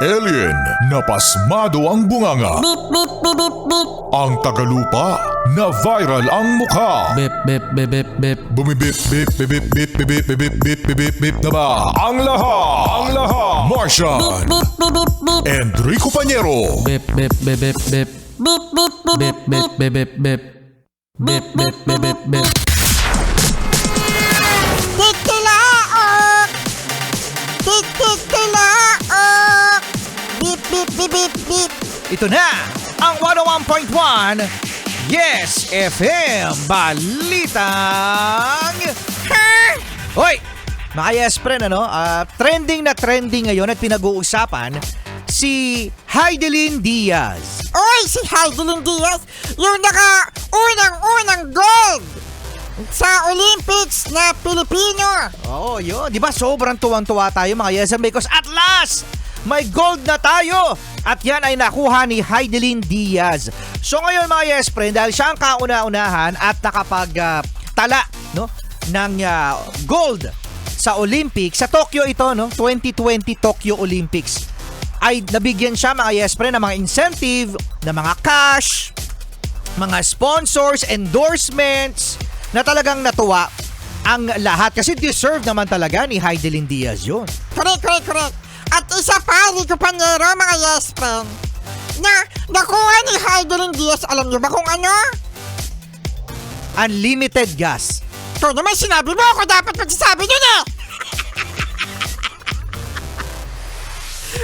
Alien na pasmado ang bunganga. Beep, beep, beep, beep, beep. Ang tagalupa na viral ang mukha. Bip, bip, bip, bip, bip. Bumibip, bip, bip, bip, bip, bip, bip, bip, bip, bip, bip, bip na ba? Ang lahat, Martian, Beep, beep, beep, beep. Enrico Pañero, Bip, bip, bip, bip, bip. Beep, beep, beep, Bip, bip, bip, bip, bip. Bip, bip, bip, bip, bip. Titilaok! Titilaok! Beep, beep, beep, beep, beep. Ito na ang 101.1 Yes FM Balitang Hoy! Mga Yes Friend, trending na trending ngayon at pinag-uusapan si Heidelin Diaz. Oy, si Heidelin Diaz, yung unang gold sa Olympics na Pilipino. Oo, yun. Di ba sobrang tuwang-tuwa tayo mga Yes FM because at last, may gold na tayo. At yan ay nakuha ni Heidelin Diaz. So ngayon mga Yes Friend, dahil siya ang kauna-unahan at nakapagtala ng gold sa Olympics, sa Tokyo ito, 2020 Tokyo Olympics, ay nabigyan siya mga Yes Friend ng mga incentive, ng mga cash, mga sponsors, endorsements, na talagang natuwa ang lahat. Kasi deserve naman talaga ni Heidelin Diaz yun. Correct. At isa pa, Rico Pañero, mga Yes Friend, na nakuha ni Heidelin Diaz, alam niyo ba kung ano? Unlimited gas. Ito naman sinabi mo, ako dapat magsasabi yun eh.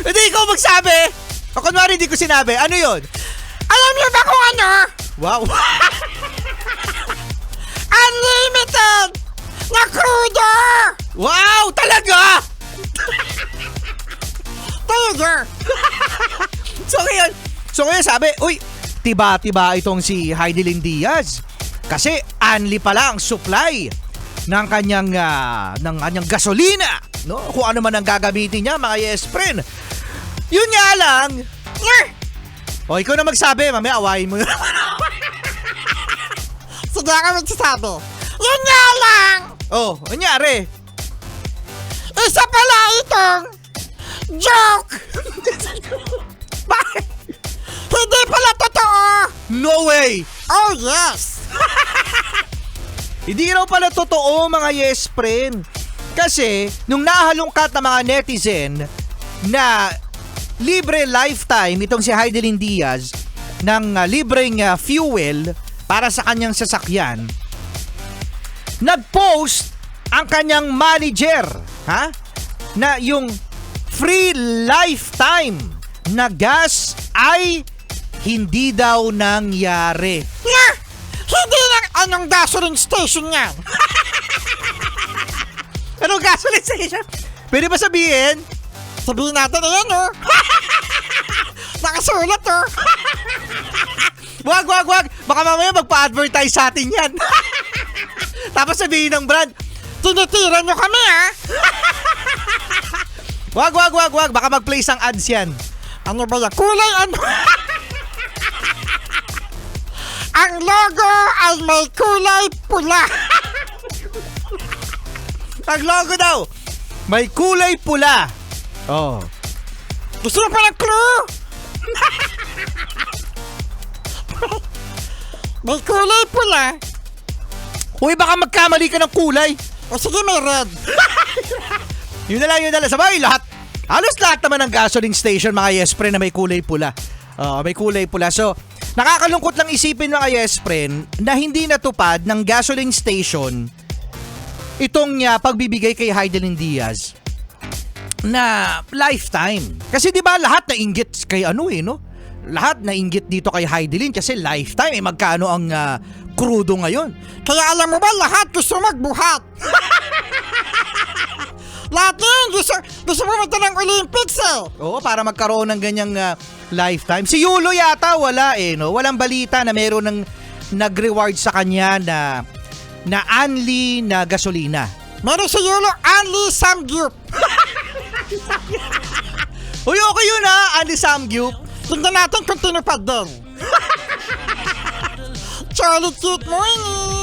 Hindi ikaw magsabi. O kunwari hindi ko sinabi. Ano yun? Alam niyo ba kung ano? Wow. Unlimited na crudo! Wow! Talaga! Talaga! So ngayon sabi, uy, tiba-tiba itong si Heidelin Diaz. Kasi only pala ang supply ng kanyang gasolina, kung ano man ang gagamitin niya, mga Yes Friend. Yun nga lang. O ikaw na magsabi, mamaya awayin mo yun. Sige ako magsasabi. Yun nga lang! Oh, anyari? Isa pala itong joke! Bakit? Hindi pala totoo! No way! Oh yes! Hindi raw pala totoo mga Yes Friend. Kasi nung nahalungkat ng mga netizen na libre lifetime itong si Heidelin Diaz ng libreng fuel para sa kanyang sasakyan, nag-post ang kanyang manager na yung free lifetime na gas ay hindi daw nangyari. Hindi lang anong gasoline station yan. Anong gasoline station? Pwede ba sabihin? Sabihin natin na yan, oh. Nakasulat, oh. Wag. Baka mamaya magpa-advertise sa atin yan. Tapos sabihin ng brand, Tinitira nyo kami, ha? wag. Baka mag-place ang ads yan. Ano ba yan? Kulay ano? Ang logo ay may kulay pula. Ang logo daw, may kulay pula. Oh. Gusto mo pa ng clue? May kulay pula. Uy, baka magkamali ka ng kulay. O sige, may red. Yun na lang. Sabay, halos lahat naman ng gasoline station, mga Yes Friend, na may kulay pula. May kulay pula. So, nakakalungkot lang isipin, mga Yes Friend, na hindi natupad ng gasoline station itong pagbibigay kay Heidelin Diaz na lifetime. Kasi di ba lahat nainggit kay Lahat nainggit dito kay Heidelin kasi lifetime. Magkano ang krudo ngayon? Kaya alam mo ba, lahat gusto magbuhat. Lahat yun, gusto pumunta ng Olympics eh. Oo, para magkaroon ng ganyang lifetime. Si Yulo yata wala Walang balita na meron ng nag-reward sa kanya na only na gasolina. Meron si Yulo, only Samgyup. Uy, okay yun only Samgyup. Tingnan natin kung tinupad din. Charlie, cute morning.